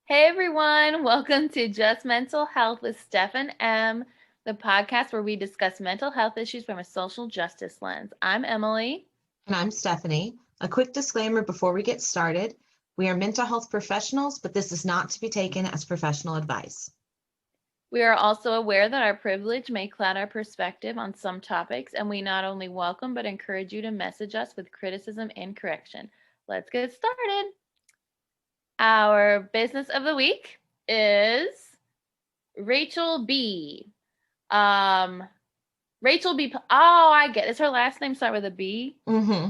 Hey everyone, welcome to Just Mental Health with Steph and Em, the podcast where we discuss mental health issues from a social justice lens. I'm Emily. And I'm Stephanie. A quick disclaimer before we get started. We are mental health professionals, but this is not to be taken as professional advice. We are also aware that our privilege may cloud our perspective on some topics, and we not only welcome but encourage you to message us with criticism and correction. Let's get started. Our business of the week is Rachel B. Rachel B. Oh, I get it. Is her last name start with a B? Mm-hmm.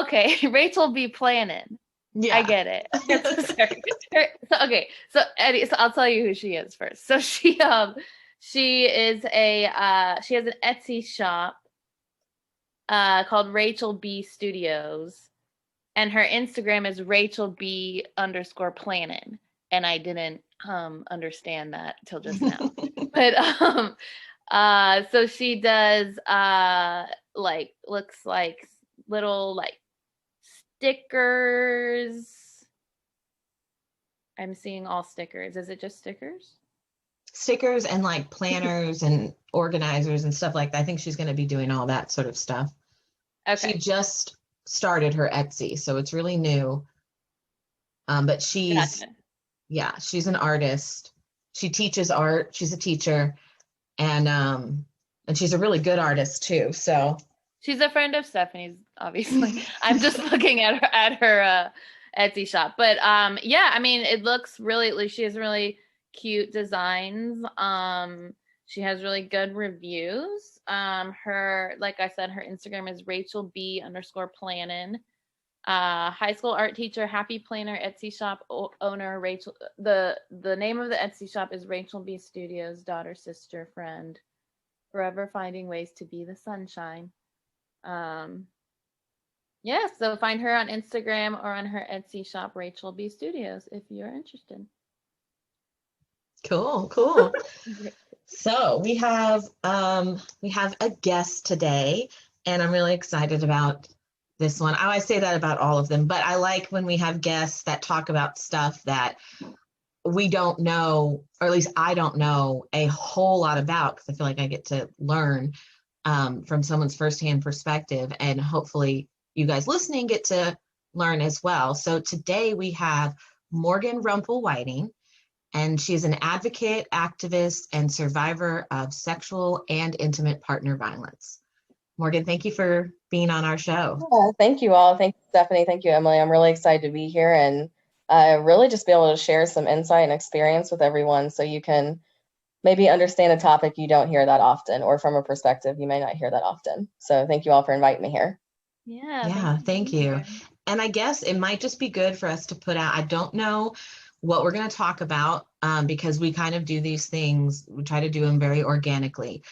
Okay, Rachel B. Planning. Yeah. I get it. Sorry. So Eddie, so I'll tell you who she is first. So she is she has an Etsy shop called Rachel B Studios, and her Instagram is Rachel B _planning. And I didn't understand that till just now. But so she does looks like little stickers. I'm seeing all stickers. Is it just stickers? Stickers and like planners and organizers and stuff like that. I think she's going to be doing all that sort of stuff. Okay. She just started her Etsy, so it's really new. But she's an artist. She teaches art. She's a teacher, and she's a really good artist too. So she's a friend of Stephanie's, obviously. I'm just looking at her Etsy shop. But yeah, I mean, it looks really, she has really cute designs. She has really good reviews. Her, like I said, her Instagram is Rachel B _planning. High school art teacher, happy planner, Etsy shop owner, Rachel. The name of the Etsy shop is Rachel B Studios, daughter, sister, friend, forever finding ways to be the sunshine. Yeah, so find her on Instagram or on her Etsy shop, Rachel B Studios, if you're interested. Cool. So we have a guest today, and I'm really excited about this one. I always say that about all of them, but I like when we have guests that talk about stuff that we don't know, or at least I don't know a whole lot about, because I feel like I get to learn from someone's firsthand perspective, and hopefully you guys listening get to learn as well. So today we have Morgan Rumpel-Whiting, and she's an advocate, activist, and survivor of sexual and intimate partner violence. Morgan, thank you for being on our show. Yeah, thank you all. Thank you, Stephanie. Thank you, Emily. I'm really excited to be here and really just be able to share some insight and experience with everyone so you can maybe understand a topic you don't hear that often, or from a perspective you may not hear that often. So thank you all for inviting me here. Yeah, thank you. And I guess it might just be good for us to put out, I don't know what we're going to talk about because we kind of do these things, we try to do them very organically.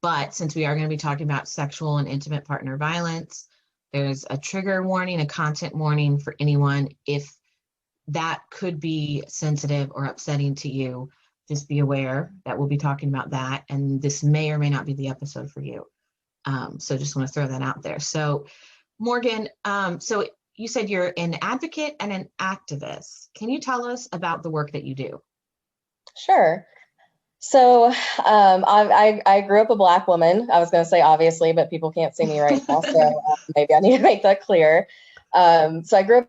But since we are going to be talking about sexual and intimate partner violence, there's a trigger warning, a content warning for anyone. If that could be sensitive or upsetting to you, just be aware that we'll be talking about that. And this may or may not be the episode for you. So just want to throw that out there. So Morgan, so you said you're an advocate and an activist. Can you tell us about the work that you do? Sure. So I grew up a Black woman. I was going to say obviously, but people can't see me right now, so maybe I need to make that clear. So I grew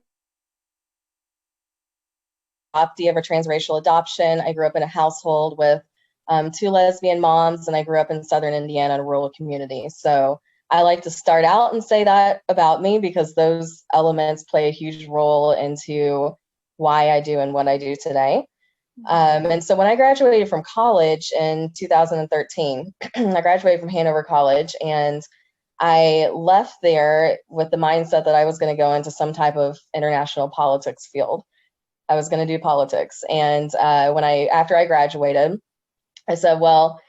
up of a transracial adoption. I grew up in a household with 2 lesbian moms, and I grew up in southern Indiana, in a rural community. So I like to start out and say that about me because those elements play a huge role into why I do and what I do today. And so when I graduated from college in 2013, I graduated from Hanover College, and I left there with the mindset that I was going to go into some type of international politics field. I was going to do politics. And after I graduated, I said, well,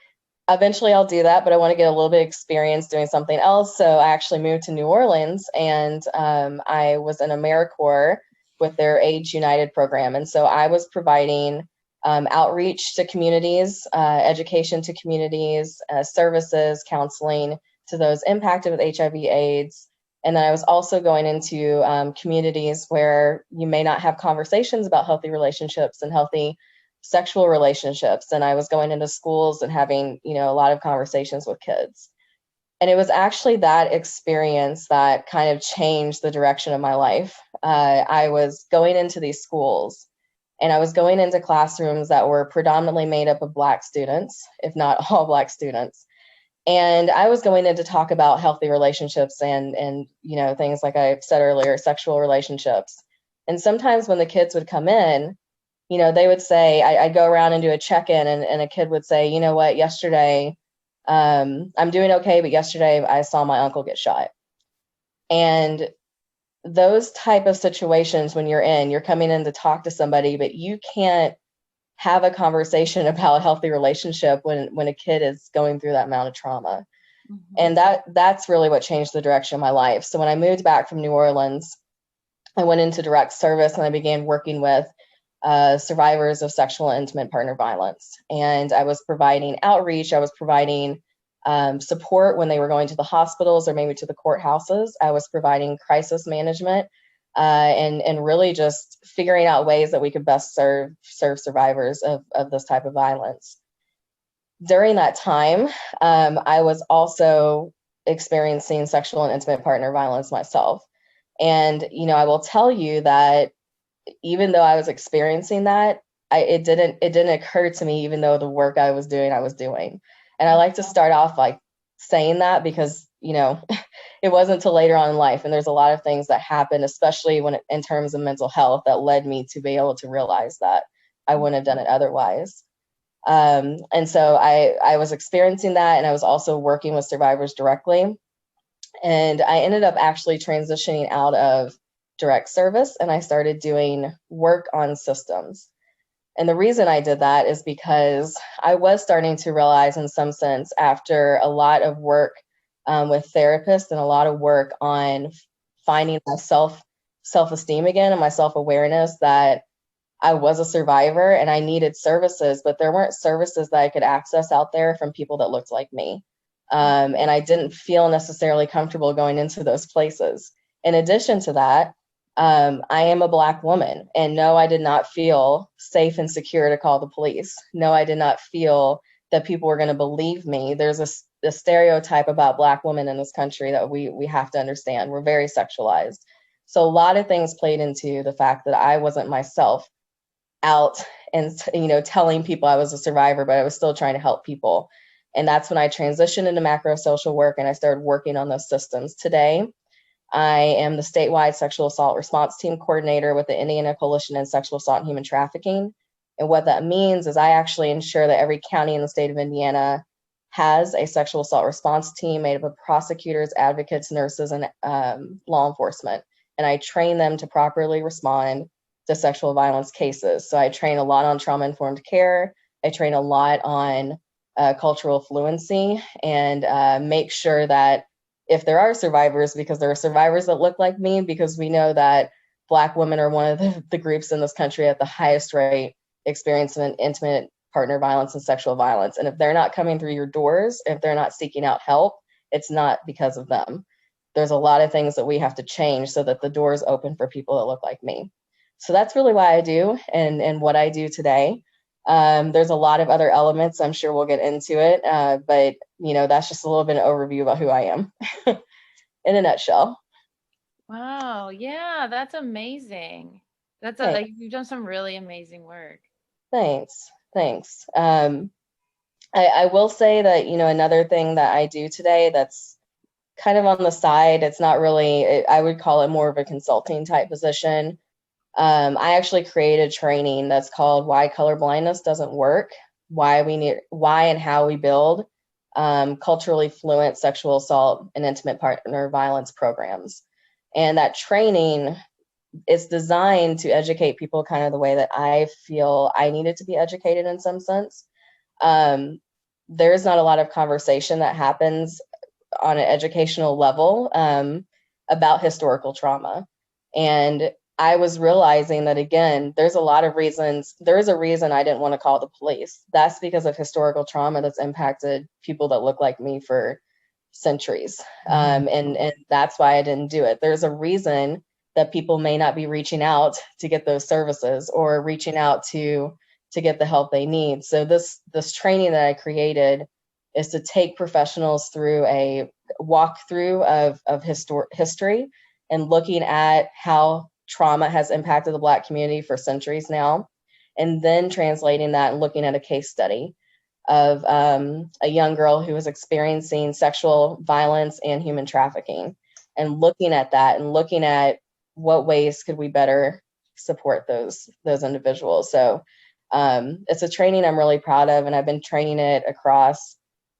eventually I'll do that, but I want to get a little bit of experience doing something else. So I actually moved to New Orleans, and I was in AmeriCorps with their AIDS United program. And so I was providing outreach to communities, education to communities, services, counseling to those impacted with HIV/AIDS, And then I was also going into communities where you may not have conversations about healthy relationships and healthy sexual relationships. And I was going into schools and having, a lot of conversations with kids. And it was actually that experience that kind of changed the direction of my life. I was going into these schools, and I was going into classrooms that were predominantly made up of Black students, if not all Black students. And I was going in to talk about healthy relationships and things like I said earlier, sexual relationships. And sometimes when the kids would come in, they would say, I'd go around and do a check-in, and a kid would say, you know what, yesterday, I'm doing okay, but yesterday I saw my uncle get shot. And those type of situations, when you're coming in to talk to somebody, but you can't have a conversation about a healthy relationship when a kid is going through that amount of trauma. Mm-hmm. And that's really what changed the direction of my life. So when I moved back from New Orleans, I went into direct service, and I began working with survivors of sexual and intimate partner violence. And I was providing outreach. I was providing support when they were going to the hospitals or maybe to the courthouses. I was providing crisis management and really just figuring out ways that we could best serve survivors of this type of violence. During that time, I was also experiencing sexual and intimate partner violence myself. And, I will tell you that even though I was experiencing that, it didn't occur to me, even though the work I was doing. And I like to start off like saying that because, it wasn't until later on in life. And there's a lot of things that happen, especially in terms of mental health, that led me to be able to realize that I wouldn't have done it otherwise. And so I was experiencing that, and I was also working with survivors directly. And I ended up actually transitioning out of direct service, and I started doing work on systems. And the reason I did that is because I was starting to realize, in some sense, after a lot of work with therapists and a lot of work on finding my self-esteem again and my self-awareness, that I was a survivor and I needed services, but there weren't services that I could access out there from people that looked like me. And I didn't feel necessarily comfortable going into those places. In addition to that, I am a Black woman, and no, I did not feel safe and secure to call the police. No, I did not feel that people were going to believe me. There's a stereotype about Black women in this country that we have to understand. We're very sexualized. So a lot of things played into the fact that I wasn't myself out and, telling people I was a survivor, but I was still trying to help people. And that's when I transitioned into macro social work, and I started working on those systems. Today, I am the statewide sexual assault response team coordinator with the Indiana Coalition on Sexual Assault and Human Trafficking. And what that means is I actually ensure that every county in the state of Indiana has a sexual assault response team made up of prosecutors, advocates, nurses, and law enforcement. And I train them to properly respond to sexual violence cases. So I train a lot on trauma-informed care. I train a lot on cultural fluency, and make sure that if there are survivors, because there are survivors that look like me, because we know that Black women are one of the groups in this country at the highest rate experiencing intimate partner violence and sexual violence. And if they're not coming through your doors, if they're not seeking out help, it's not because of them. There's a lot of things that we have to change so that the door is open for people that look like me. So that's really why I do and what I do today. There's a lot of other elements. I'm sure we'll get into it. But, that's just a little bit of overview about who I am in a nutshell. Wow. Yeah, that's amazing. You've done some really amazing work. Thanks. I will say that, another thing that I do today that's kind of on the side, it's not really, I would call it more of a consulting type position. I actually created training that's called Why Colorblindness Doesn't Work, why and how we build culturally fluent sexual assault and intimate partner violence programs. And that training is designed to educate people kind of the way that I feel I needed to be educated in some sense. There's not a lot of conversation that happens on an educational level about historical trauma. And I was realizing that, again, there's a lot of reasons. There is a reason I didn't want to call the police. That's because of historical trauma that's impacted people that look like me for centuries. And that's why I didn't do it. There's a reason that people may not be reaching out to get those services or reaching out to get the help they need. So this training that I created is to take professionals through a walkthrough of history and looking at how trauma has impacted the Black community for centuries now, and then translating that and looking at a case study of a young girl who was experiencing sexual violence and human trafficking, and looking at that and looking at what ways could we better support those individuals. So it's a training I'm really proud of, and I've been training it across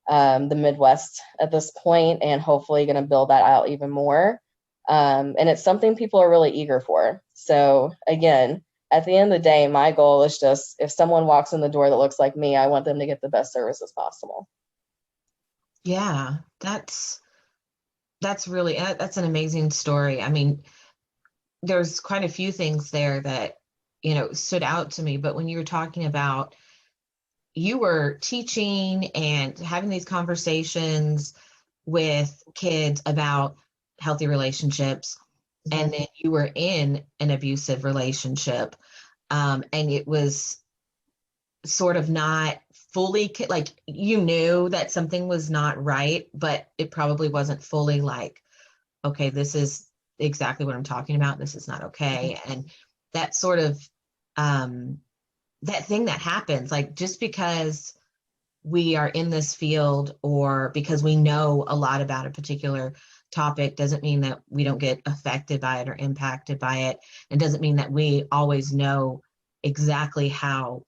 the Midwest at this point, and hopefully going to build that out even more. And it's something people are really eager for. So again, at the end of the day, my goal is just, if someone walks in the door that looks like me, I want them to get the best services possible. Yeah, that's really, that's an amazing story. I mean, there's quite a few things there that, stood out to me, but when you were talking about, you were teaching and having these conversations with kids about healthy relationships, and then you were in an abusive relationship, and it was sort of not fully, like, you knew that something was not right, but it probably wasn't fully like, okay, this is exactly what I'm talking about, this is not okay. And that sort of that thing that happens, like, just because we are in this field or because we know a lot about a particular topic doesn't mean that we don't get affected by it or impacted by it, and doesn't mean that we always know exactly how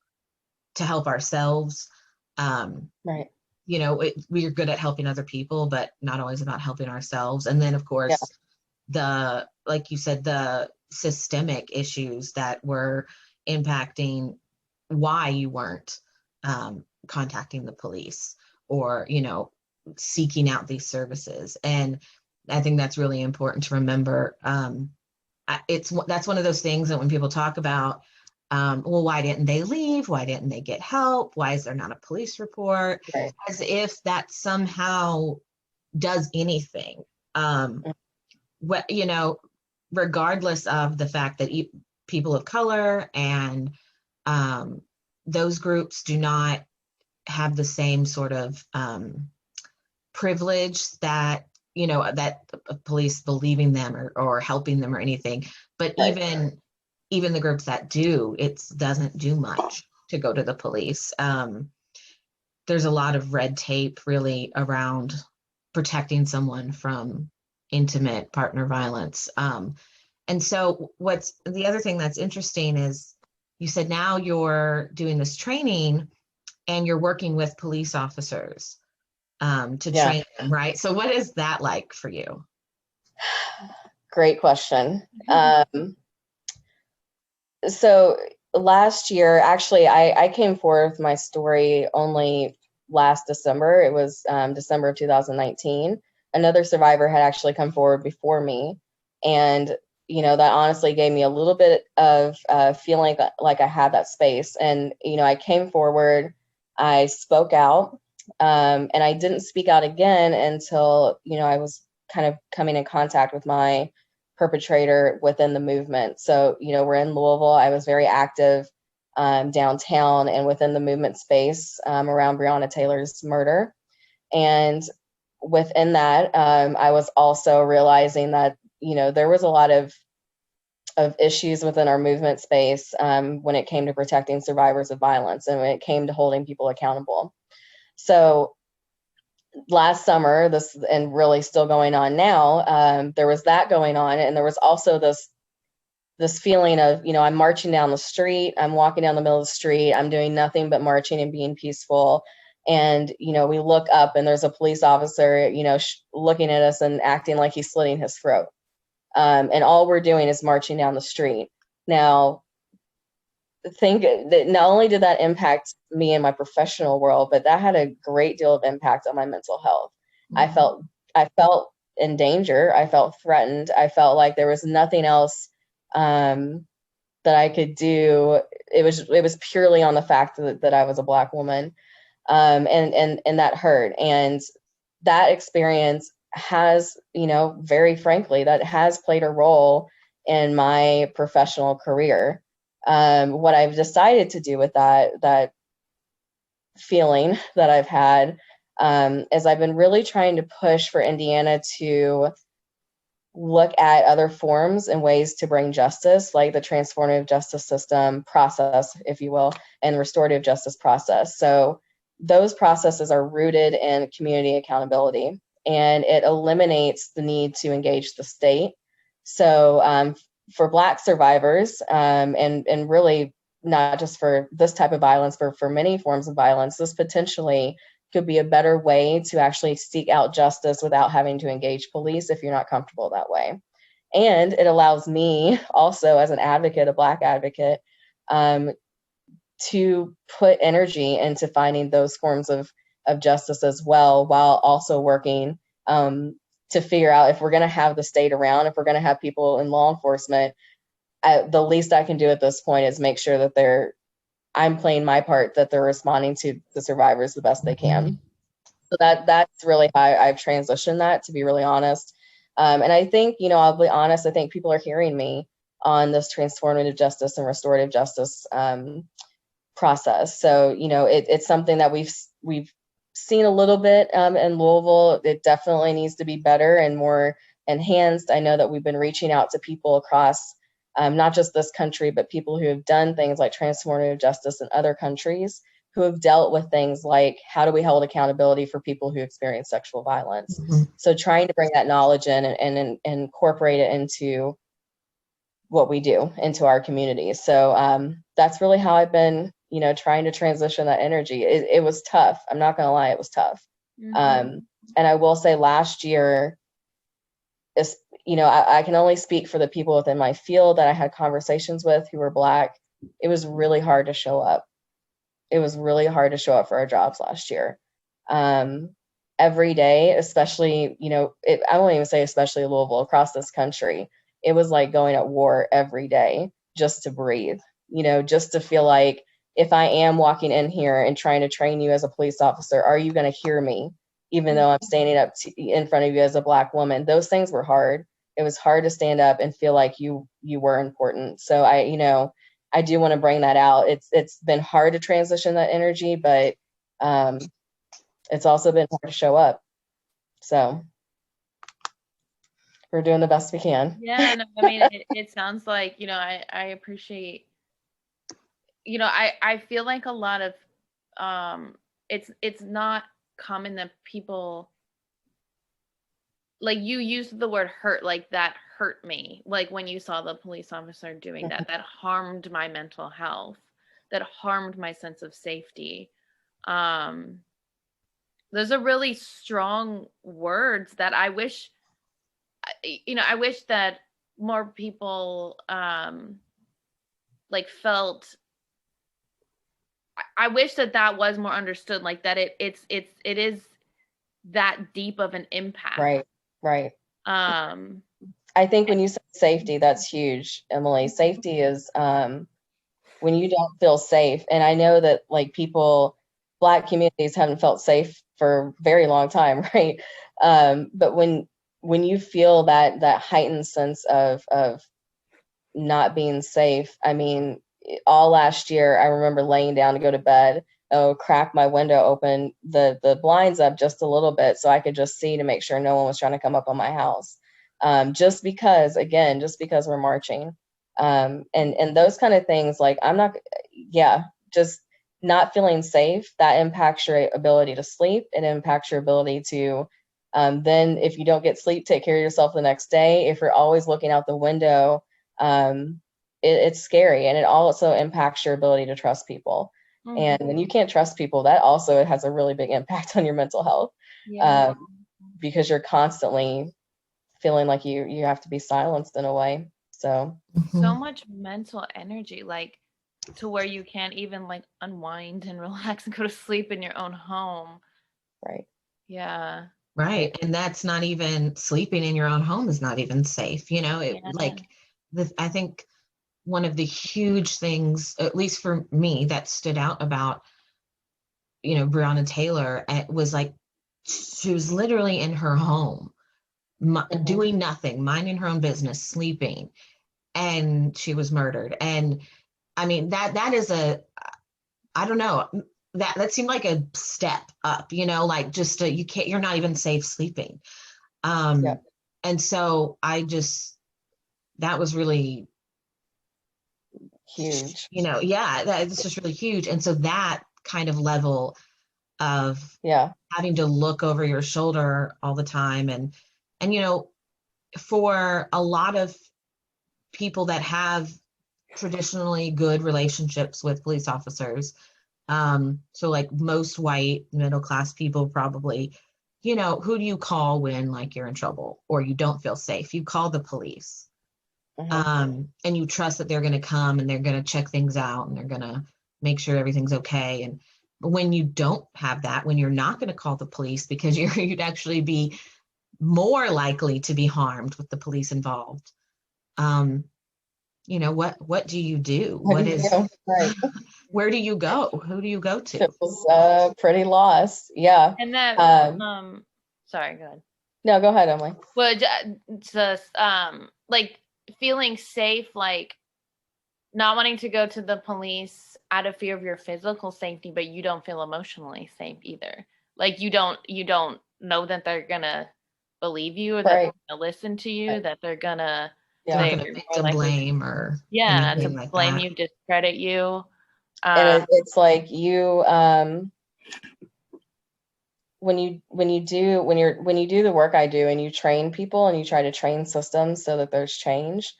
to help ourselves. Right. We are good at helping other people, but not always about helping ourselves. And then, of course, like you said, the systemic issues that were impacting why you weren't contacting the police or, seeking out these services. And I think that's really important to remember. That's one of those things that when people talk about, well, why didn't they leave? Why didn't they get help? Why is there not a police report? Right. As if that somehow does anything. Regardless of the fact that people of color and those groups do not have the same sort of privilege that that police believing them or helping them or anything. But Right. even the groups that do, it doesn't do much to go to the police. There's a lot of red tape really around protecting someone from intimate partner violence. And so what's the other thing that's interesting is you said now you're doing this training and you're working with police officers to train them, right? So what is that like for you? Great question. So last year, actually, I came forward with my story only last December. It was December of 2019. Another survivor had actually come forward before me. And, that honestly gave me a little bit of feeling like I had that space. And, I came forward, I spoke out, and I didn't speak out again until, I was kind of coming in contact with my perpetrator within the movement. So, we're in Louisville. I was very active downtown and within the movement space around Breonna Taylor's murder. And within that, I was also realizing that, there was a lot of issues within our movement space when it came to protecting survivors of violence and when it came to holding people accountable. So last summer, this, and really still going on now, there was that going on. And there was also this feeling of, I'm marching down the street, I'm walking down the middle of the street, I'm doing nothing but marching and being peaceful. And, we look up and there's a police officer, looking at us and acting like he's slitting his throat. And all we're doing is marching down the street. Now, think that not only did that impact me in my professional world, but that had a great deal of impact on my mental health. Mm-hmm. I felt in danger. I felt threatened. I felt like there was nothing else that I could do. It was purely on the fact that I was a Black woman, and that hurt. And that experience has, very frankly, that has played a role in my professional career. What I've decided to do with that feeling that I've had, is I've been really trying to push for Indiana to look at other forms and ways to bring justice, like the transformative justice system process, if you will, and restorative justice process. So those processes are rooted in community accountability, and it eliminates the need to engage the state. So for Black survivors, and really not just for this type of violence, for many forms of violence, this potentially could be a better way to actually seek out justice without having to engage police if you're not comfortable that way. And it allows me also, as an advocate, a Black advocate, to put energy into finding those forms of justice as well, while also working to figure out, if we're going to have the state around, if we're going to have people in law enforcement, the least I can do at this point is make sure that I'm playing my part, that they're responding to the survivors the best they can. So that's really how I've transitioned that, to be really honest. And I think, I'll be honest, I think people are hearing me on this transformative justice and restorative justice process. So, it's something that we've seen a little bit in Louisville. It definitely needs to be better and more enhanced. I know that we've been reaching out to people across not just this country, but people who have done things like transformative justice in other countries, who have dealt with things like, how do we hold accountability for people who experience sexual violence? Mm-hmm. So trying to bring that knowledge in and incorporate it into what we do, into our communities. So that's really how I've been, trying to transition that energy. It was tough. I'm not going to lie, it was tough. Mm-hmm. And I will say last year, I can only speak for the people within my field that I had conversations with who were Black. It was really hard to show up. It was really hard to show up for our jobs last year. Every day, especially, I won't even say especially Louisville, across this country, it was like going at war every day just to breathe, just to feel like, if I am walking in here and trying to train you as a police officer, are you going to hear me, even though I'm standing up in front of you as a Black woman? Those things were hard. It was hard to stand up and feel like you were important. So I do want to bring that out. It's been hard to transition that energy, but it's also been hard to show up. So we're doing the best we can. Yeah, no, I mean, it sounds like, I appreciate, I feel like a lot of, it's not common that people, like, you used the word hurt, like that hurt me, like when you saw the police officer doing that harmed my mental health, that harmed my sense of safety. Those are really strong words that I wish that more people like felt. I wish that was more understood, like that it is that deep of an impact. Right. I think when you say safety, that's huge, Emily. Safety is when you don't feel safe. And I know that, like, Black communities haven't felt safe for a very long time, right? But when you feel that heightened sense of not being safe, I mean, all last year, I remember laying down to go to bed, crack my window open, the blinds up just a little bit so I could just see to make sure no one was trying to come up on my house. Just because we're marching. And those kind of things, like, just not feeling safe, that impacts your ability to sleep. It impacts your ability to, then if you don't get sleep, take care of yourself the next day. If you're always looking out the window, it's scary. And it also impacts your ability to trust people. Mm-hmm. And when you can't trust people, that also has a really big impact on your mental health. Yeah. Because you're constantly feeling like you have to be silenced in a way. So much mental energy, like, to where you can't even, like, unwind and relax and go to sleep in your own home. Right. Yeah. Right. And that's not even, sleeping in your own home is not even safe. I think one of the huge things, at least for me, that stood out about, Breonna Taylor, was like she was literally in her home, doing nothing, minding her own business, sleeping, and she was murdered. And I mean, that is I don't know, that seemed like a step up, like just you're not even safe sleeping. Yeah. And so that was really Huge. It's just really huge. And so that kind of level of having to look over your shoulder all the time, and for a lot of people that have traditionally good relationships with police officers, so like most white middle class people probably, who do you call when like you're in trouble or you don't feel safe? You call the police. And you trust that they're going to come and they're going to check things out and they're going to make sure everything's okay. And when you don't have that, when you're not going to call the police because you'd actually be more likely to be harmed with the police involved, what do you do? Right. Where do you go? Who do you go to? It was pretty lost. Yeah. And that sorry, go ahead. No, go ahead, Emily. Well, just like feeling safe, like not wanting to go to the police out of fear of your physical safety, but you don't feel emotionally safe either. Like you don't know that they're gonna believe you, or that they're gonna listen to you, that they're gonna victim blame or to like blame that. you, discredit you. And it's like you when you do the work I do and you train people and you try to train systems so that there's change,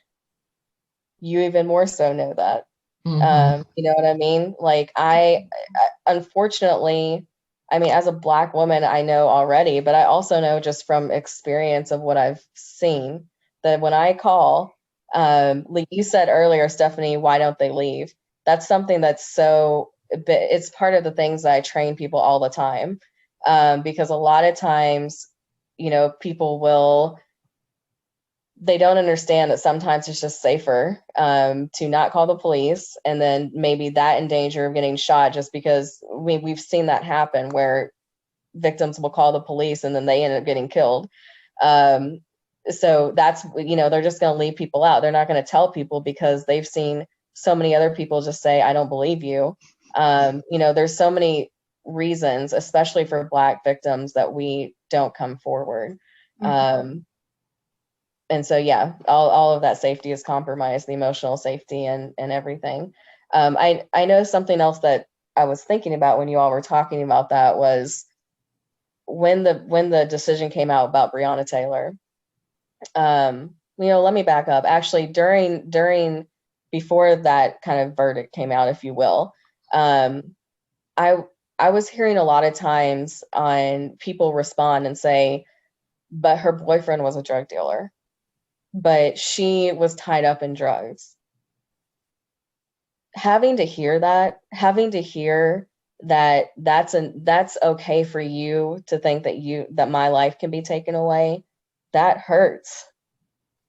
you even more so know that. You know what I mean? Like I unfortunately, I mean, as a Black woman, I know already, but I also know just from experience of what I've seen that when I call, like you said earlier, Stephanie, why don't they leave? That's something that's it's part of the things that I train people all the time. Because a lot of times, people they don't understand that sometimes it's just safer to not call the police, and then maybe that in danger of getting shot, just because we've seen that happen where victims will call the police and then they end up getting killed. So that's, they're just going to leave people out. They're not going to tell people because they've seen so many other people just say, I don't believe you. There's so many reasons, especially for Black victims, that we don't come forward. And so, all of that safety is compromised, the emotional safety and everything. I know something else that I was thinking about when you all were talking about that was when the decision came out about Breonna Taylor. Let me back up. Actually, before that kind of verdict came out, if you will, I was hearing a lot of times on people respond and say, but her boyfriend was a drug dealer, but she was tied up in drugs. Having to hear that that's okay for you to think that my life can be taken away, that hurts.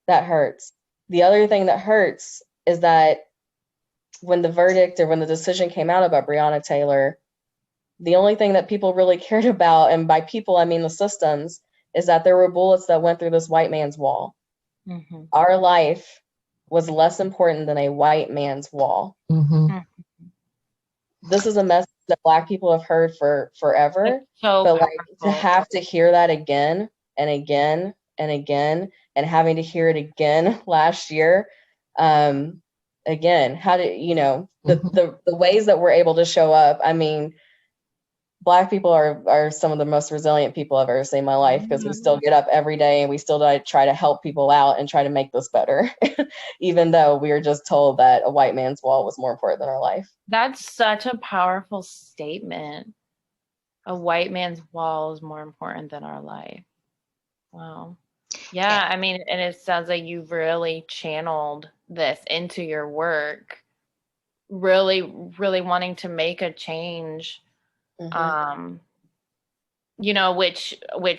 The other thing that hurts is that when the verdict or when the decision came out about Breonna Taylor, the only thing that people really cared about, and by people I mean the systems, is that there were bullets that went through this white man's wall. Our life was less important than a white man's wall. This is a message that Black people have heard for forever. But to have to hear that again and again and again, and having to hear it again last year, again, how do the ways that we're able to show up? I mean, Black people are some of the most resilient people I've ever seen in my life, because we still get up every day and we still try to help people out and try to make this better, even though we were just told that a white man's wall was more important than our life. That's such a powerful statement. A white man's wall is more important than our life. Wow. Yeah, I mean, and it sounds like you've really channeled this into your work, really, really wanting to make a change. Which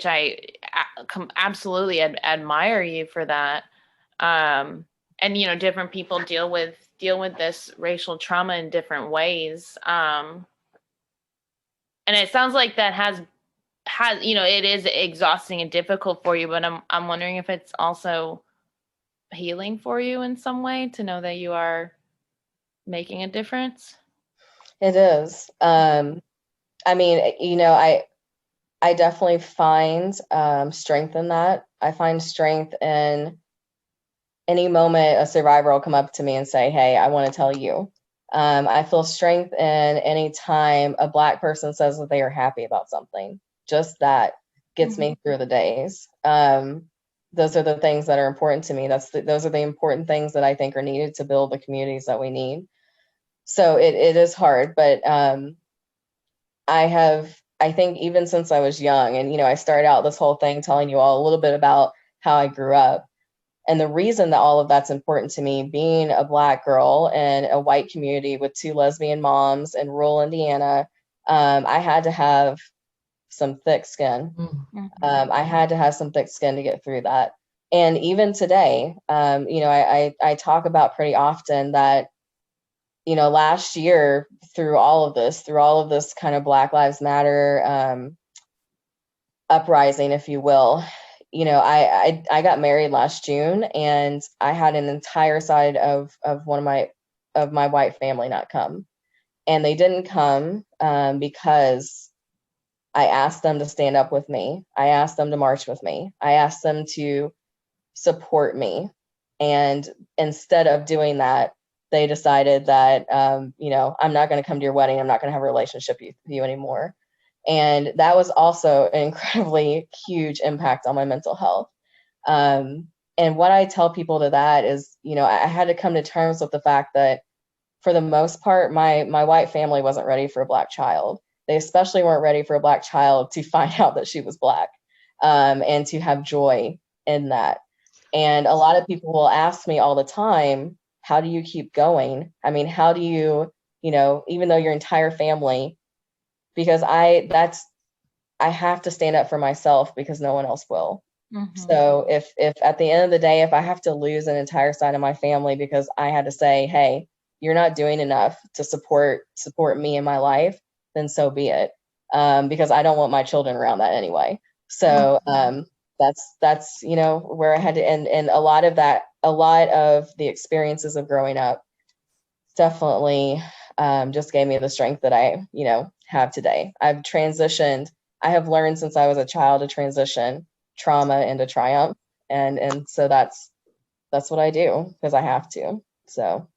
I absolutely admire you for that. And different people deal with this racial trauma in different ways. And it sounds like that has, it is exhausting and difficult for you, but I'm wondering if it's also healing for you in some way to know that you are making a difference. It is. I mean, I definitely find strength in that. I find strength in any moment a survivor will come up to me and say, hey, I want to tell you. I feel strength in any time a Black person says that they are happy about something. Just that gets me through the days. Those are the things that are important to me. Those are the important things that I think are needed to build the communities that we need. So it is hard, but I think even since I was young, and, I started out this whole thing telling you all a little bit about how I grew up. And the reason that all of that's important to me, being a Black girl in a white community with 2 lesbian moms in rural Indiana, I had to have some thick skin. I had to have some thick skin to get through that. And even today, I talk about pretty often that, last year through all of this kind of Black Lives Matter uprising, if you will, I got married last June, and I had an entire side of my white family not come. And they didn't come because I asked them to stand up with me. I asked them to march with me. I asked them to support me. And instead of doing that, they decided that, I'm not going to come to your wedding. I'm not going to have a relationship with you anymore. And that was also an incredibly huge impact on my mental health. And what I tell people to that is, I had to come to terms with the fact that for the most part, my white family wasn't ready for a Black child. They especially weren't ready for a Black child to find out that she was Black, and to have joy in that. And a lot of people will ask me all the time, how do you keep going? I mean, how do you, even though your entire family, because I have to stand up for myself because no one else will. So if at the end of the day, if I have to lose an entire side of my family because I had to say, hey, you're not doing enough to support me in my life, then so be it. Because I don't want my children around that anyway. So that's where I had to end. And a lot of the experiences of growing up definitely just gave me the strength that I, have today. I've transitioned. I have learned since I was a child to transition trauma into triumph. And so that's what I do because I have to. So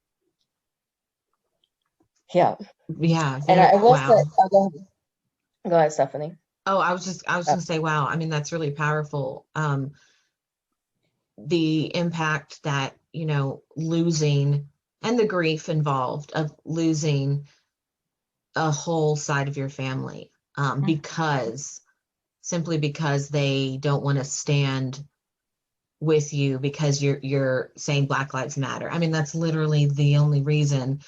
yeah. Yeah. And I will say, go ahead, Stephanie. Oh, I was gonna say, wow. I mean, that's really powerful. The impact that, losing and the grief involved of losing a whole side of your family, simply because they don't want to stand with you because you're saying Black Lives Matter. I mean, that's literally the only reason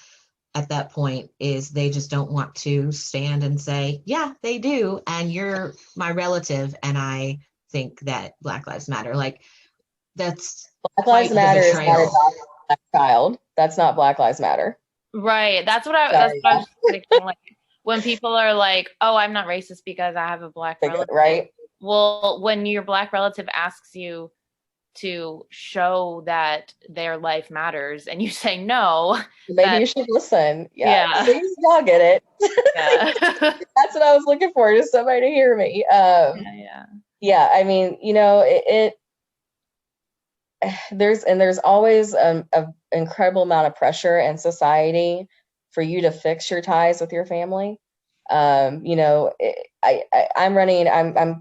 at that point is they just don't want to stand and say, yeah, they do. And you're my relative. And I think that Black Lives Matter. Like that's Black Lives Matter is not a Black child. That's not Black Lives Matter. Right. That's what I was thinking. Like when people are like, oh, I'm not racist because I have a Black relative. Right. Well, when your Black relative asks you to show that their life matters and you say no, maybe you should listen. Yeah. Please, y'all get it. Yeah. That's what I was looking for, just somebody to hear me. Yeah. I mean, there's always an incredible amount of pressure in society for you to fix your ties with your family. I'm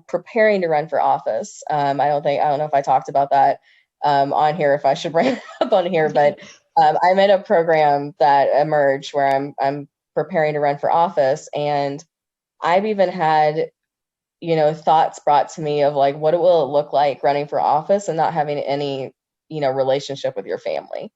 preparing to run for office. I don't know if I talked about that on here, if I should bring it up on here, but I'm in a program that emerged where I'm preparing to run for office, and I've even had thoughts brought to me of like, what will it look like running for office and not having any relationship with your family.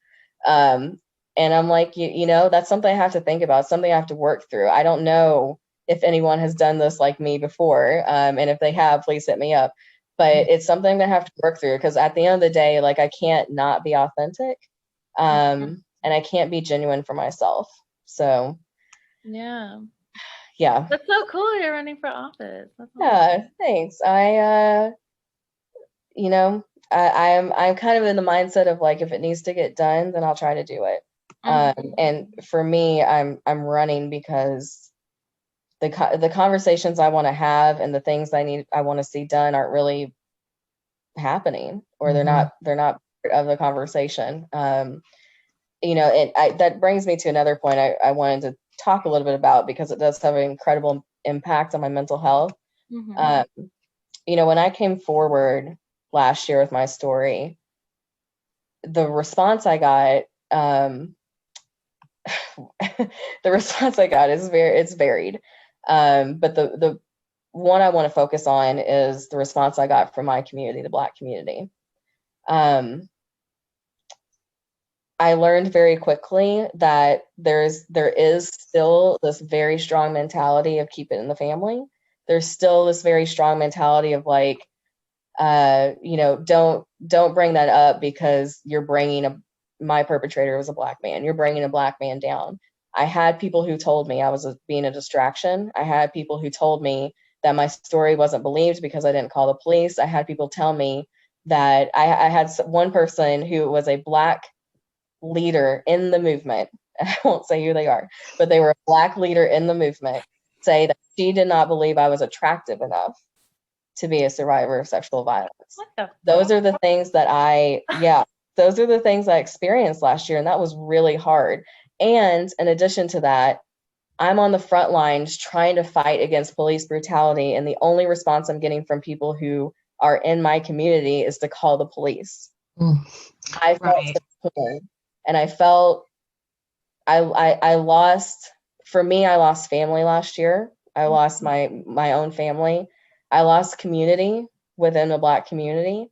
And I'm like, that's something I have to think about, something I have to work through. I don't know if anyone has done this like me before. And if they have, please hit me up. But it's something that I have to work through because at the end of the day, like I can't not be authentic. And I can't be genuine for myself. So yeah. yeah. That's so cool. You're running for office. That's Yeah, awesome. thanks. You know, I'm kind of in the mindset of like, if it needs to get done, then I'll try to do it. And for me, I'm running because the conversations I want to have and the things I want to see done aren't really happening, or they're not part of the conversation. You know, that brings me to another point I wanted to talk a little bit about, because it does have an incredible impact on my mental health. You know, when I came forward last year with my story, the response I got, the response I got is it's varied. But the one I want to focus on is the response I got from my community, the Black community. I learned very quickly that there is still this very strong mentality of keep it in the family. There's still this very strong mentality of like, you know, don't bring that up because you're bringing my perpetrator was a Black man. You're bringing a Black man down. I had people who told me I was being a distraction. I had people who told me that my story wasn't believed because I didn't call the police. I had people tell me that I had one person who was a Black leader in the movement. I won't say who they are, but they were a Black leader in the movement, say that she did not believe I was attractive enough to be a survivor of sexual violence. Those are the things that those are the things I experienced last year, and that was really hard. And in addition to that, I'm on the front lines trying to fight against police brutality, and the only response I'm getting from people who are in my community is to call the police. I felt so torn, and I felt I lost, for me, I lost family last year. I lost my own family. I lost community within the Black community.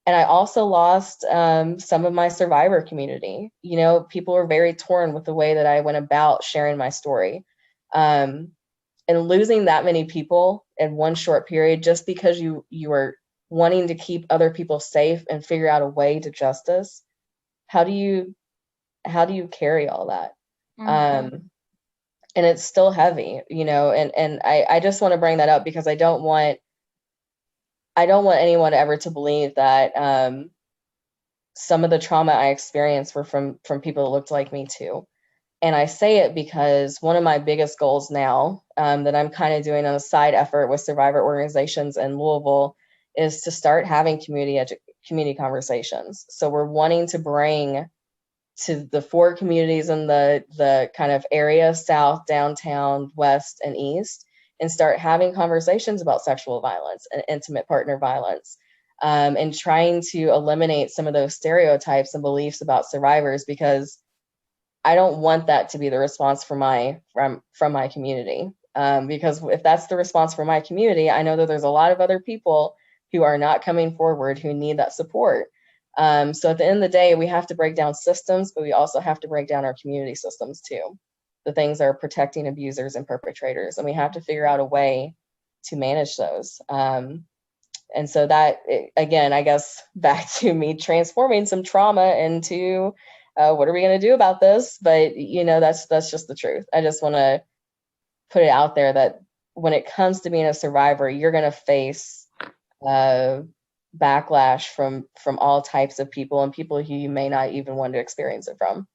And I also lost some of my survivor community. You know, people were very torn with the way that I went about sharing my story. And losing that many people in one short period, just because you are wanting to keep other people safe and figure out a way to justice, how do you carry all that? And it's still heavy, you know, and I just want to bring that up because I don't want anyone ever to believe that some of the trauma I experienced were from people that looked like me too. And I say it because one of my biggest goals now that I'm kind of doing on a side effort with survivor organizations in Louisville is to start having community conversations. So we're wanting to bring to the 4 communities in the kind of area, South, downtown, West, and East, and start having conversations about sexual violence and intimate partner violence, and trying to eliminate some of those stereotypes and beliefs about survivors, because I don't want that to be the response from my community. Because if that's the response from my community, I know that there's a lot of other people who are not coming forward who need that support. So at the end of the day, we have to break down systems, but we also have to break down our community systems too. The things that are protecting abusers and perpetrators, and we have to figure out a way to manage those. And so that, again, I guess back to me transforming some trauma into what are we going to do about this? But, you know, that's just the truth. I just want to put it out there that when it comes to being a survivor, you're going to face backlash from all types of people, and people who you may not even want to experience it from.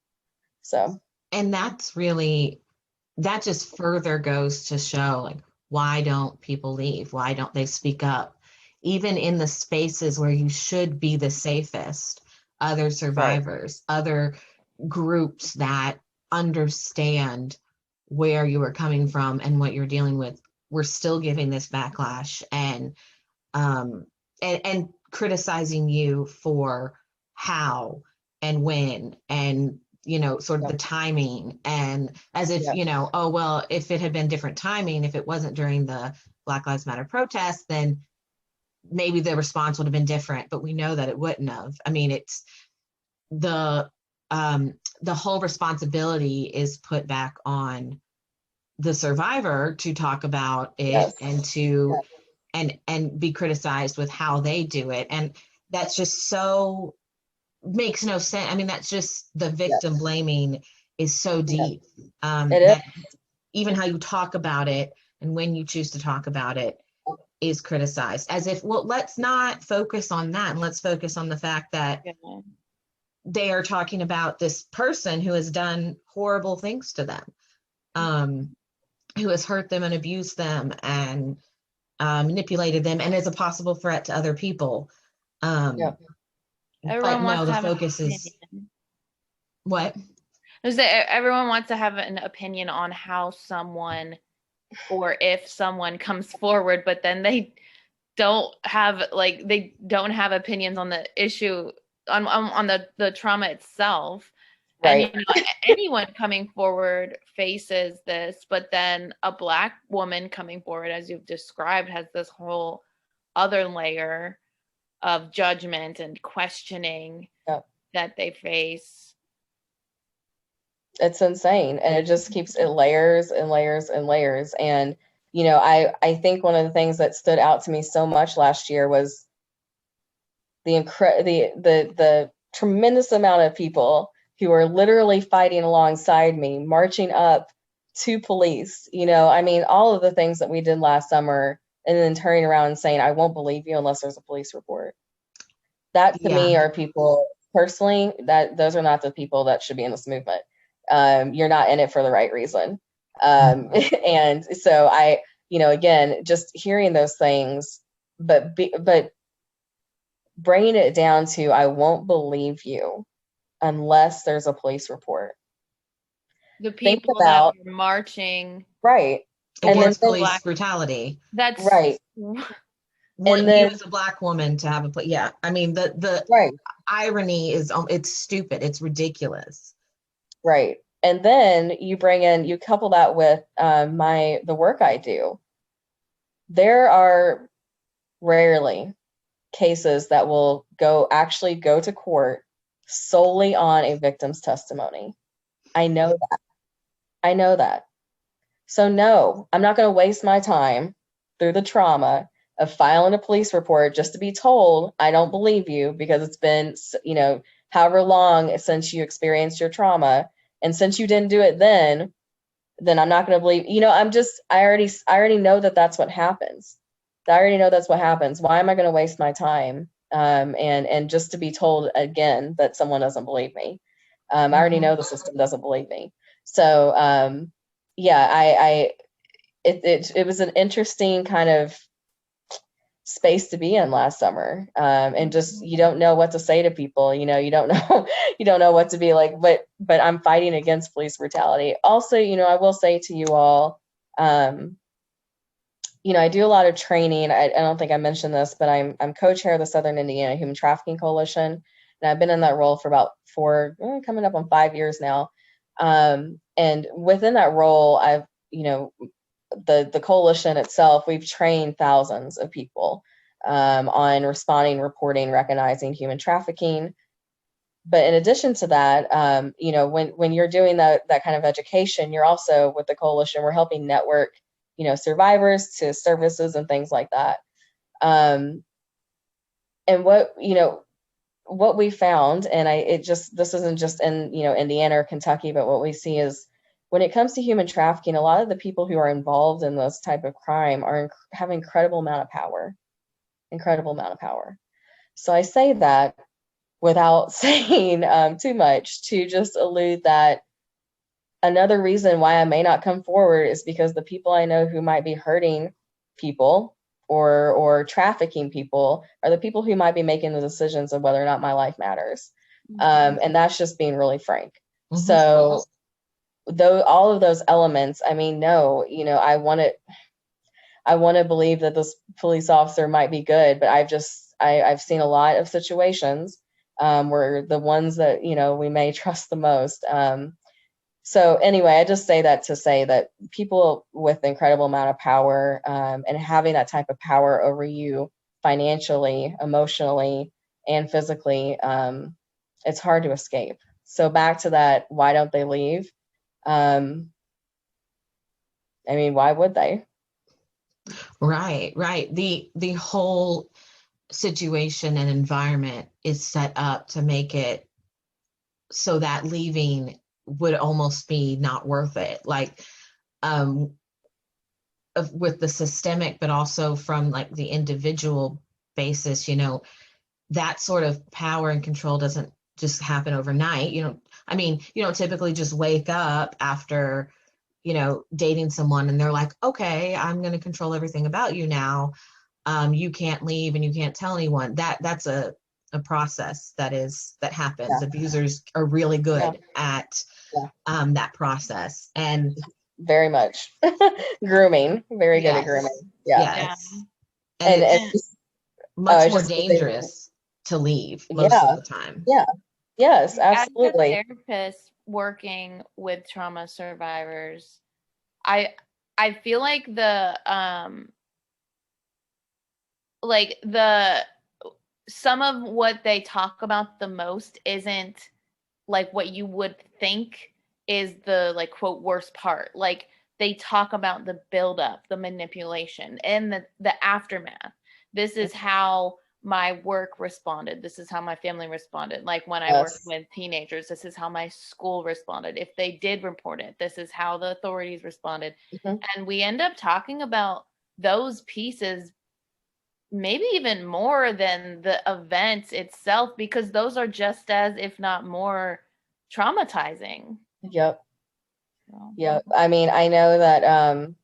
So, and that's really, that just further goes to show, like, why don't people leave? Why don't they speak up? Even in the spaces where you should be the safest, other survivors, other groups that understand where you are coming from and what you're dealing with, we're still giving this backlash and criticizing you for how and when, and, you know, sort of the timing, and as if, you know, oh, well, if it had been different timing, if it wasn't during the Black Lives Matter protests, then maybe the response would have been different, but we know that it wouldn't have. I mean, it's the whole responsibility is put back on the survivor to talk about it and to and be criticized with how they do it. And that's just so makes no sense. I mean, that's just the victim blaming is so deep. It is. even how you talk about it and when you choose to talk about it is criticized, as if, well, let's not focus on that, and let's focus on the fact that they are talking about this person who has done horrible things to them, who has hurt them and abused them and manipulated them and is a possible threat to other people. But no, the focus is what? Everyone wants to have an opinion on how someone, or if someone comes forward, but then they don't have opinions on the issue, on the trauma itself. Right. And anyone coming forward faces this, but then a Black woman coming forward, as you've described, has this whole other layer of judgment and questioning that they face. It's insane. And it just keeps it layers and layers and layers. And, I think one of the things that stood out to me so much last year was the tremendous amount of people who are literally fighting alongside me, marching up to police, all of the things that we did last summer, and then turning around and saying, I won't believe you unless there's a police report. That to me are people, personally, that those are not the people that should be in this movement. You're not in it for the right reason. And so again, just hearing those things, but bringing it down to, I won't believe you unless there's a police report. The people that are marching. Right. Against police brutality. That's right. And then, you as a Black woman to have the right. irony is, it's stupid. It's ridiculous. Right. And then you couple that with the work I do. There are rarely cases that will go to court solely on a victim's testimony. I know that. So no, I'm not going to waste my time through the trauma of filing a police report just to be told I don't believe you because it's been, however long since you experienced your trauma. And since you didn't do it then I'm not going to believe, I already know that that's what happens. I already know that's what happens. Why am I going to waste my time? And just to be told again that someone doesn't believe me. I already know the system doesn't believe me. So, it was an interesting kind of space to be in last summer. And just, you don't know what to say to people, you don't know what to be like, but I'm fighting against police brutality. Also, I will say to you all, I do a lot of training. I don't think I mentioned this, but I'm co-chair of the Southern Indiana Human Trafficking Coalition. And I've been in that role for about coming up on 5 years now. And within that role, I've, the coalition itself, we've trained thousands of people on responding, reporting, recognizing human trafficking. But in addition to that, when you're doing that kind of education, you're also, with the coalition, we're helping network, survivors to services and things like that. And what we found, and this isn't just in, Indiana or Kentucky, but what we see is, when it comes to human trafficking, a lot of the people who are involved in this type of crime have incredible amount of power. So I say that without saying too much, to just allude that another reason why I may not come forward is because the people I know who might be hurting people or trafficking people are the people who might be making the decisions of whether or not my life matters. And that's just being really frank. Mm-hmm. So though all of those elements, I want to believe that this police officer might be good, but I've seen a lot of situations where the ones that, we may trust the most. So anyway, I just say that to say that people with incredible amount of power and having that type of power over you financially, emotionally, and physically, it's hard to escape. So back to that, why don't they leave? Why would they? Right. The whole situation and environment is set up to make it so that leaving would almost be not worth it. Like, with the systemic, but also from like the individual basis, that sort of power and control doesn't just happen overnight. You don't typically just wake up after, dating someone and they're like, okay, I'm going to control everything about you now. You can't leave and you can't tell anyone. That's a process that happens. Yeah. Abusers are really good at that process, and very much grooming, very good at grooming. Yes. And it's much more dangerous to leave most of the time. Yes, absolutely. As a therapist working with trauma survivors, I feel like some of what they talk about the most isn't like what you would think is the like quote worst part. Like they talk about the buildup, the manipulation, and the aftermath. This is how my work responded. This is how my family responded. Like when I worked with teenagers, this is how my school responded. If they did report it, this is how the authorities responded. And we end up talking about those pieces maybe even more than the event itself, because those are just as, if not more, traumatizing. Yep. I mean, I know that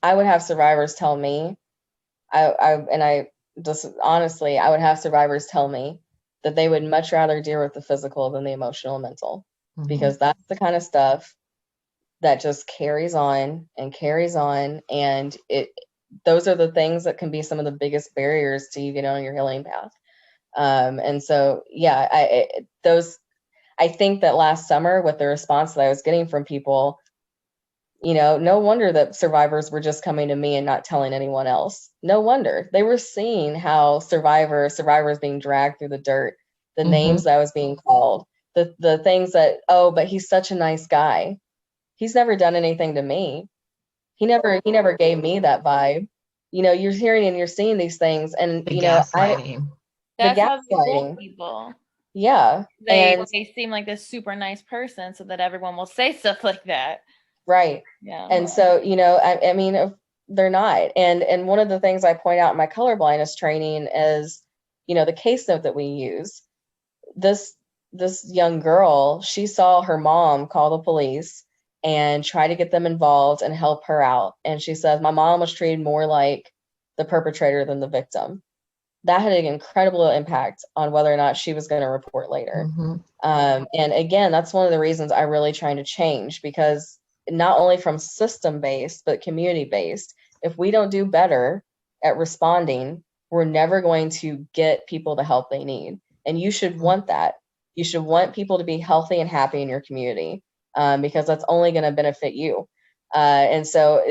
I would have survivors tell me, I would have survivors tell me that they would much rather deal with the physical than the emotional and mental, because that's the kind of stuff that just carries on, and those are the things that can be some of the biggest barriers to you getting on your healing path. And so, I think that last summer, with the response that I was getting from people, no wonder that survivors were just coming to me and not telling anyone else. No wonder. They were seeing how survivors being dragged through the dirt, the names that I was being called, the things that, but he's such a nice guy. He's never done anything to me. He never gave me that vibe. You're hearing and you're seeing these things, and That's how they fool people. Yeah. They seem like this super nice person so that everyone will say stuff like that. Right. Yeah. And so, I mean, they're not. And one of the things I point out in my colorblindness training is, the case note that we use. This young girl, she saw her mom call the police and try to get them involved and help her out. And she says, my mom was treated more like the perpetrator than the victim. That had an incredible impact on whether or not she was going to report later. And again, that's one of the reasons I really trying to change, because not only from system-based, but community-based, if we don't do better at responding, we're never going to get people the help they need. And you should want that. You should want people to be healthy and happy in your community, because that's only going to benefit you. And so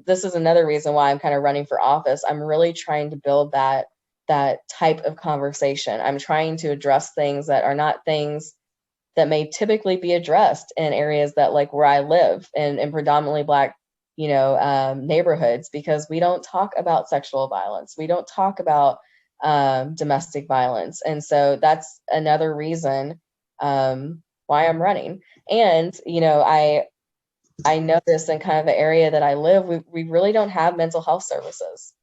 this is another reason why I'm kind of running for office. I'm really trying to build that type of conversation. I'm trying to address things that are not things that may typically be addressed in areas that, like where I live in predominantly Black, neighborhoods, because we don't talk about sexual violence. We don't talk about domestic violence. And so that's another reason why I'm running. And, I noticed in kind of the area that I live, we really don't have mental health services.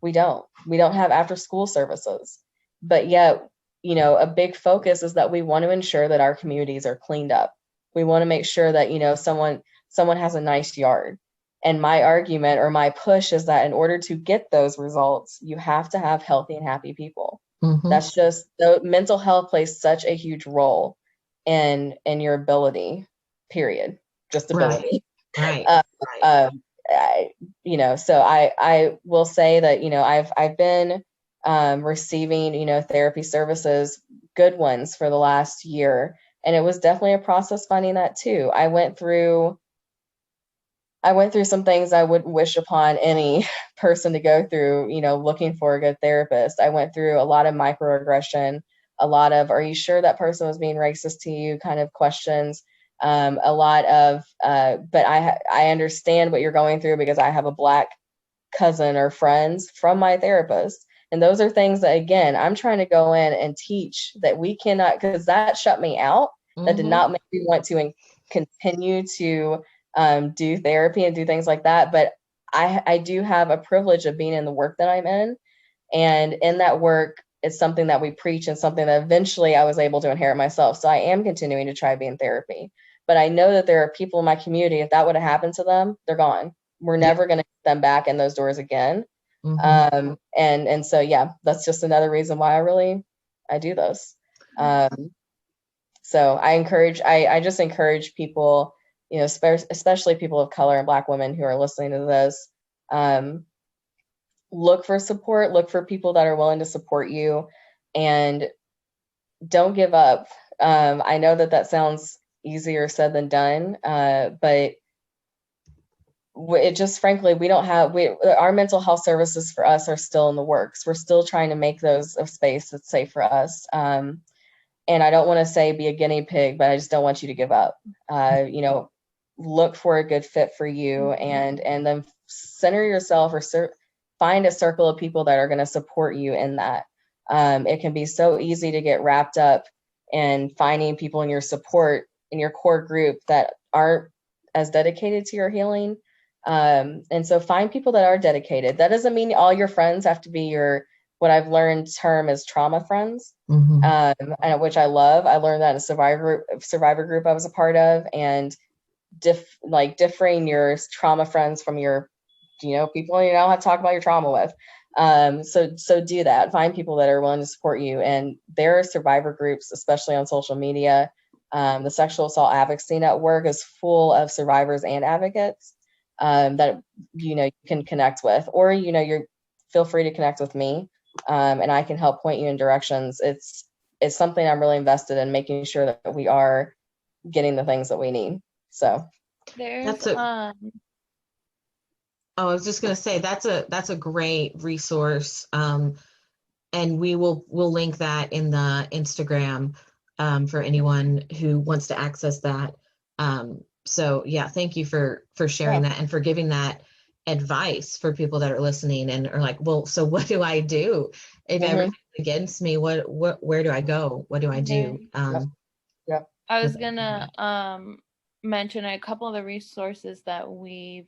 We don't have after school services, but yet, a big focus is that we want to ensure that our communities are cleaned up. We want to make sure that, someone has a nice yard. And my argument or my push is that in order to get those results, you have to have healthy and happy people. That's just, mental health plays such a huge role in your ability, period. Just ability. Right. So I will say that, I've been receiving, therapy services, good ones, for the last year. And it was definitely a process finding that too. I went through some things I wouldn't wish upon any person to go through, looking for a good therapist. I went through a lot of microaggression, a lot of, are you sure that person was being racist to you kind of questions. A lot of, but I understand what you're going through, because I have a Black cousin or friends from my therapist. And those are things that, again, I'm trying to go in and teach that we cannot, because that shut me out. That did not make me want to continue to do therapy and do things like that. But I do have a privilege of being in the work that I'm in. And in that work, it's something that we preach and something that eventually I was able to inherit myself. So I am continuing to try being therapy. But I know that there are people in my community, if that would have happened to them, they're gone. We're never going to get them back in those doors again. And so, yeah, that's just another reason why I do those. So I just encourage people, especially people of color and Black women who are listening to this, look for support, look for people that are willing to support you, and don't give up. I know that sounds easier said than done, but it just, frankly, we don't have, our mental health services for us are still in the works. We're still trying to make those a space that's safe for us. And I don't want to say be a guinea pig, but I just don't want you to give up. Look for a good fit for you, and then center yourself, or find a circle of people that are going to support you in that. It can be so easy to get wrapped up in finding people in your support, in your core group, that aren't as dedicated to your healing. And so find people that are dedicated. That doesn't mean all your friends have to be what I've learned term is trauma friends, and which I love. I learned that in a survivor group I was a part of, and differing your trauma friends from your, people you know how to talk about your trauma with. So do that. Find people that are willing to support you. And there are survivor groups, especially on social media. The Sexual Assault Advocacy Network is full of survivors and advocates that you can connect with, or you're feel free to connect with me, and I can help point you in directions. It's something I'm really invested in, making sure that we are getting the things that we need. So I was just going to say that's a great resource, and we'll link that in the Instagram for anyone who wants to access that. So yeah, thank you for sharing that, and for giving that advice for people that are listening and are like, well, so what do I do if everything's against me? Where do I go? What do I do? I was gonna mention a couple of the resources that we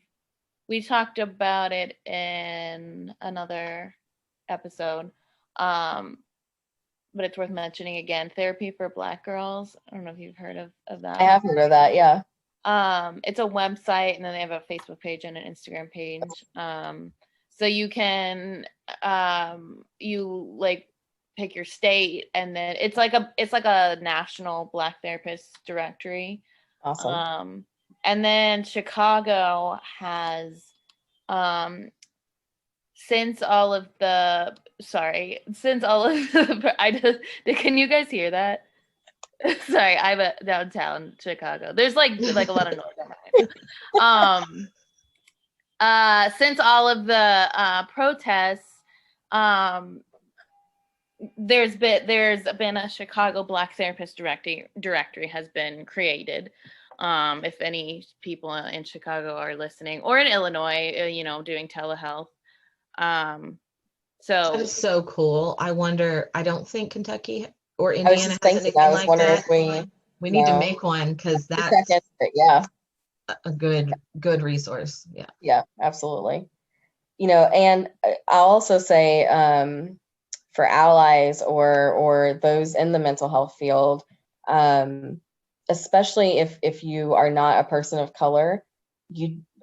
talked about it in another episode, but it's worth mentioning again. Therapy for Black Girls. I don't know if you've heard of that. I have heard of that, yeah. It's a website, and then they have a Facebook page and an Instagram page. So you can pick your state, and then it's like a national Black therapist directory. Awesome. And then Chicago has, since all of the, can you guys hear that? Sorry, I'm downtown Chicago. There's like a lot of noise. Since all of the protests, there's been a Chicago Black therapist directory has been created. If any people in Chicago are listening, or in Illinois, doing telehealth. So that is so cool. I don't think Kentucky or Indiana has anything like that. If we need to make one, because that's a good resource. Yeah, absolutely. And I'll also say, for allies or those in the mental health field, especially if you are not a person of color,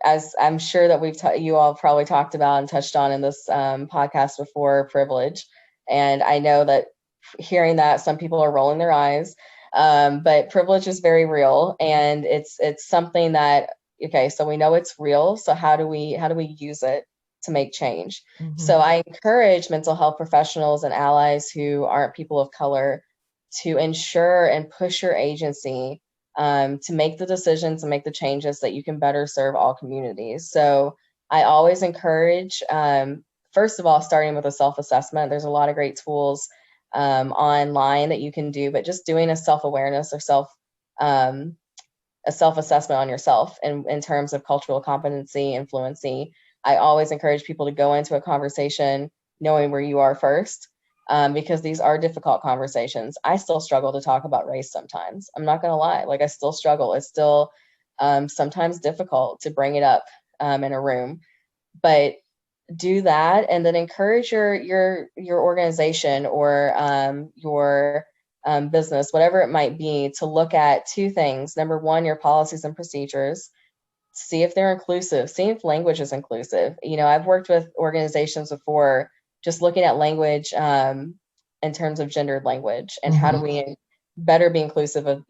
as I'm sure that you all probably talked about and touched on in this podcast before, privilege. And I know that hearing that, some people are rolling their eyes, but privilege is very real, and it's something that, okay, so we know it's real. So how do we use it to make change? So I encourage mental health professionals and allies who aren't people of color to ensure and push your agency to make the decisions and make the changes that you can better serve all communities. So I always encourage, first of all, starting with a self-assessment. There's a lot of great tools online that you can do, but just doing a self-awareness or a self-assessment on yourself in terms of cultural competency and fluency. I always encourage people to go into a conversation knowing where you are first, because these are difficult conversations. I still struggle to talk about race sometimes. I'm not going to lie. I still struggle. It's still sometimes difficult to bring it up in a room, but do that, and then encourage your organization or your business, whatever it might be, to look at two things. Number one, your policies and procedures. See if they're inclusive. See if language is inclusive. I've worked with organizations before, just looking at language in terms of gendered language, and how do we better be inclusive of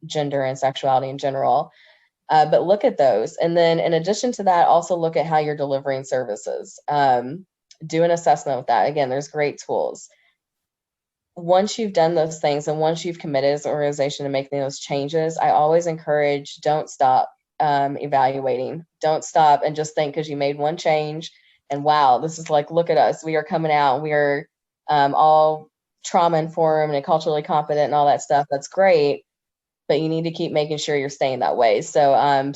gender and sexuality in general. But look at those. And then in addition to that, also look at how you're delivering services. Do an assessment with that. Again, there's great tools. Once you've done those things and once you've committed as an organization to making those changes, I always encourage, don't stop evaluating. Don't stop and just think because you made one change and wow, this is like, look at us. We are coming out. We are all trauma informed and culturally competent and all that stuff. That's great. But you need to keep making sure you're staying that way. So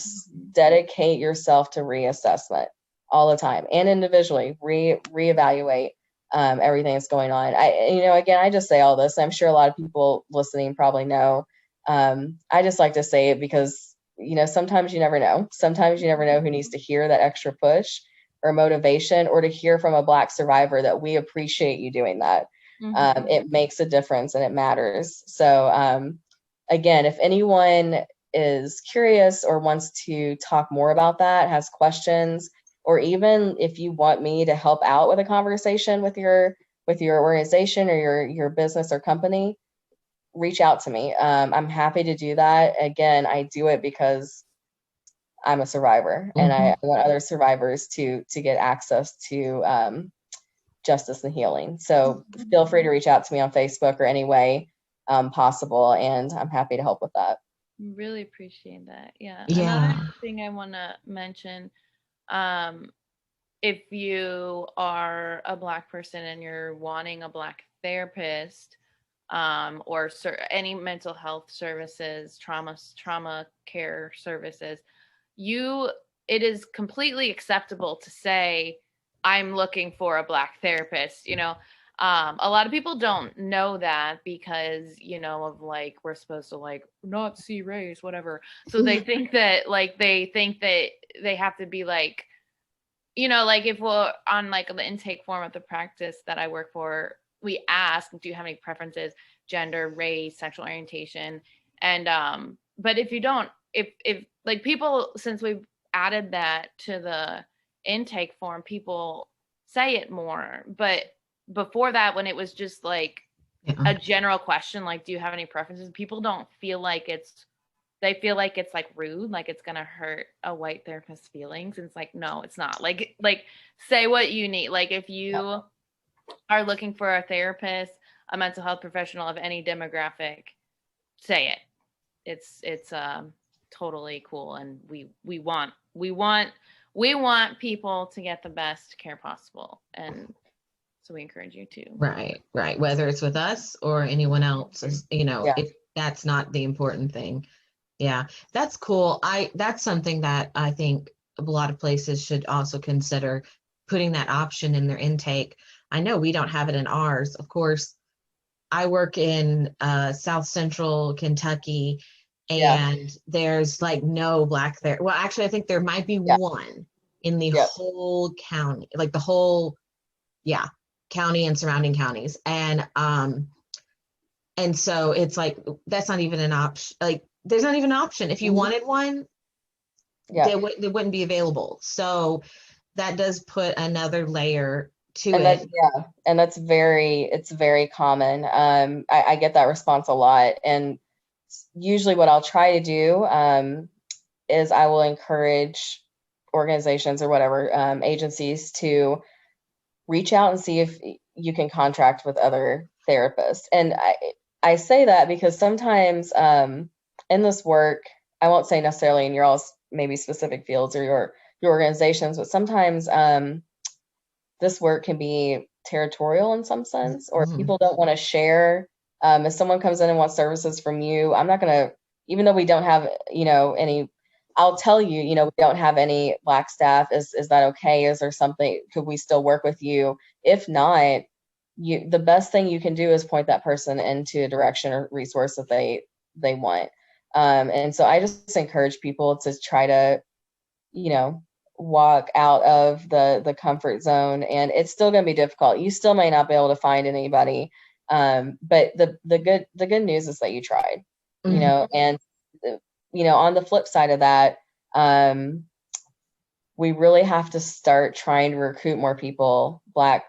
dedicate yourself to reassessment all the time and individually reevaluate everything that's going on. Again, I just say all this. I'm sure a lot of people listening probably know. I just like to say it because, sometimes you never know. Sometimes you never know who needs to hear that extra push or motivation, or to hear from a Black survivor that we appreciate you doing that. It makes a difference and it matters. So, again, if anyone is curious or wants to talk more about that, has questions, or even if you want me to help out with a conversation with your organization or your business or company, reach out to me. I'm happy to do that. Again, I do it because I'm a survivor, and I want other survivors to get access to justice and healing. So feel free to reach out to me on Facebook or any way possible, and I'm happy to help with that. Really appreciate that. Yeah. Yeah. Another thing I want to mention, if you are a Black person and you're wanting a Black therapist, or any mental health services, trauma care services, it is completely acceptable to say, I'm looking for a Black therapist. A lot of people don't know that because, of like, we're supposed to like not see race, whatever. So they think that they have to be like, like if we're on like the intake form of the practice that I work for, we ask, do you have any preferences, gender, race, sexual orientation? And, but if you don't, if like people, since we've added that to the intake form, people say it more. But before that, when it was just like a general question, like, do you have any preferences? People don't feel like they feel like it's like rude, like it's going to hurt a white therapist's feelings. And it's like, no, it's not. Like say what you need. Like if you are looking for a therapist, a mental health professional of any demographic, say it. It's totally cool. And we want people to get the best care possible. And so we encourage you to. Right. Whether it's with us or anyone else, that's not the important thing. Yeah, that's cool. That's something that I think a lot of places should also consider, putting that option in their intake. I know we don't have it in ours. Of course, I work in South Central Kentucky, and there's like no Black there. Well, actually, I think there might be one in the whole county, like the whole, county and surrounding counties. And so it's like, that's not even an option. Like, there's not even an option. If you wanted one, they wouldn't be available. So that does put another layer to it. And it's very common. I get that response a lot. And usually what I'll try to do is I will encourage organizations or whatever, agencies to reach out and see if you can contract with other therapists. And I say that because sometimes in this work, I won't say necessarily in your all's maybe specific fields or your organizations, but sometimes this work can be territorial in some sense, or people don't want to share. If someone comes in and wants services from you, I'm not going to, even though we don't have, any, I'll tell you, we don't have any Black staff. Is that okay? Is there something, could we still work with you? If not, the best thing you can do is point that person into a direction or resource that they want. And so I just encourage people to try to, walk out of the comfort zone, and it's still going to be difficult. You still may not be able to find anybody. But the good news is that you tried, and, on the flip side of that, we really have to start trying to recruit more people, black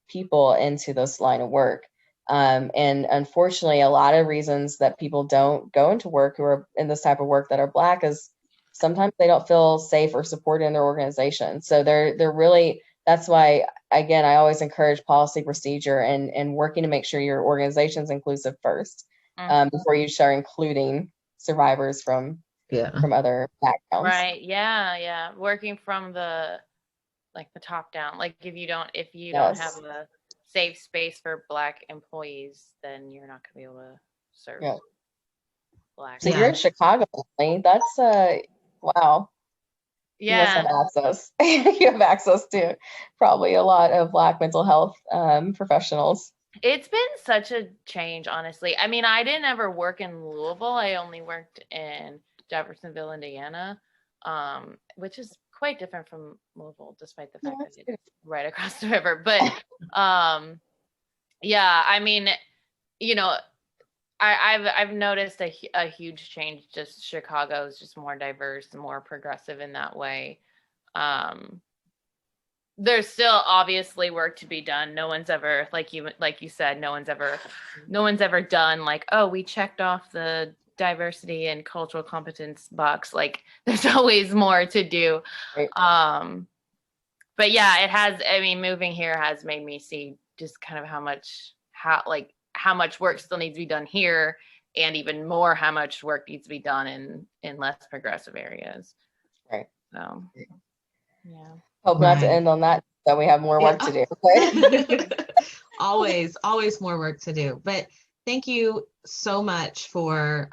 people, into this line of work. And unfortunately, a lot of reasons that people don't go into work who are in this type of work that are black is sometimes they don't feel safe or supported in their organization. So they're really, that's why, again, I always encourage policy, procedure, and working to make sure your organization's inclusive first, before you start including survivors from other backgrounds. Right. Yeah. Working from the top down. Like if you don't have a safe space for Black employees, then you're not gonna be able to serve Black. So you're in Chicago, that's wow. Yeah. You must have access. You have access to probably a lot of Black mental health professionals. It's been such a change, honestly. I mean, I didn't ever work in Louisville. I only worked in Jeffersonville, Indiana, which is quite different from Louisville, despite the fact that it's right across the river. But yeah, I mean, I've noticed a huge change. Just Chicago is just more diverse, more progressive in that way. There's still obviously work to be done. No one's ever, like you said, no one's ever done like, oh, we checked off the diversity and cultural competence box. Like there's always more to do. Right. But yeah, it has, I mean, moving here has made me see just kind of how much work still needs to be done here, and even more how much work needs to be done in less progressive areas. Right. So yeah. Hope not to end on that, so we have more work to do. always more work to do. But thank you so much for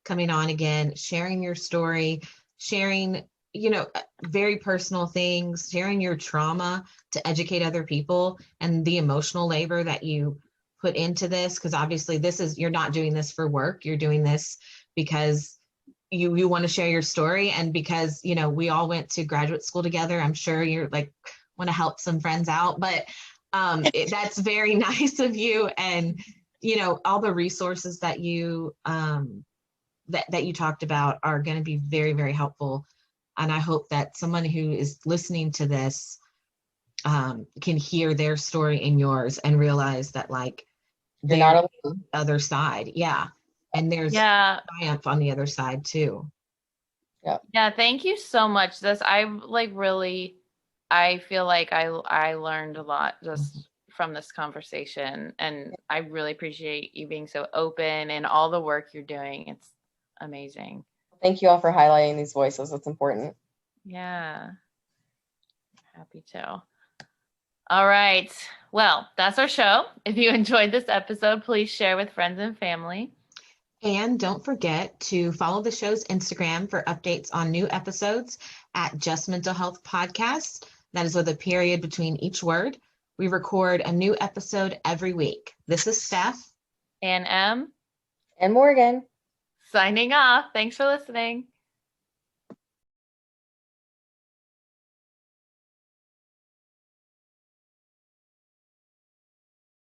coming on again, sharing your story, sharing, very personal things, sharing your trauma to educate other people, and the emotional labor that you put into this, because obviously you're not doing this for work. You're doing this because you want to share your story, and because we all went to graduate school together. I'm sure you're want to help some friends out, but that's very nice of you. And all the resources that you that you talked about are going to be very, very helpful. And I hope that someone who is listening to this can hear their story and yours and realize that you're not on the other side. Yeah. And there's triumph on the other side too. Yeah. Thank you so much. I feel like I learned a lot just from this conversation, and I really appreciate you being so open and all the work you're doing. It's amazing. Thank you all for highlighting these voices. It's important. Yeah. Happy to. All right. Well, that's our show. If you enjoyed this episode, please share with friends and family. And don't forget to follow the show's Instagram for updates on new episodes at justmentalhealthpodcast. That is with a period between each word. We record a new episode every week. This is Steph and Em and Morgan signing off. Thanks for listening.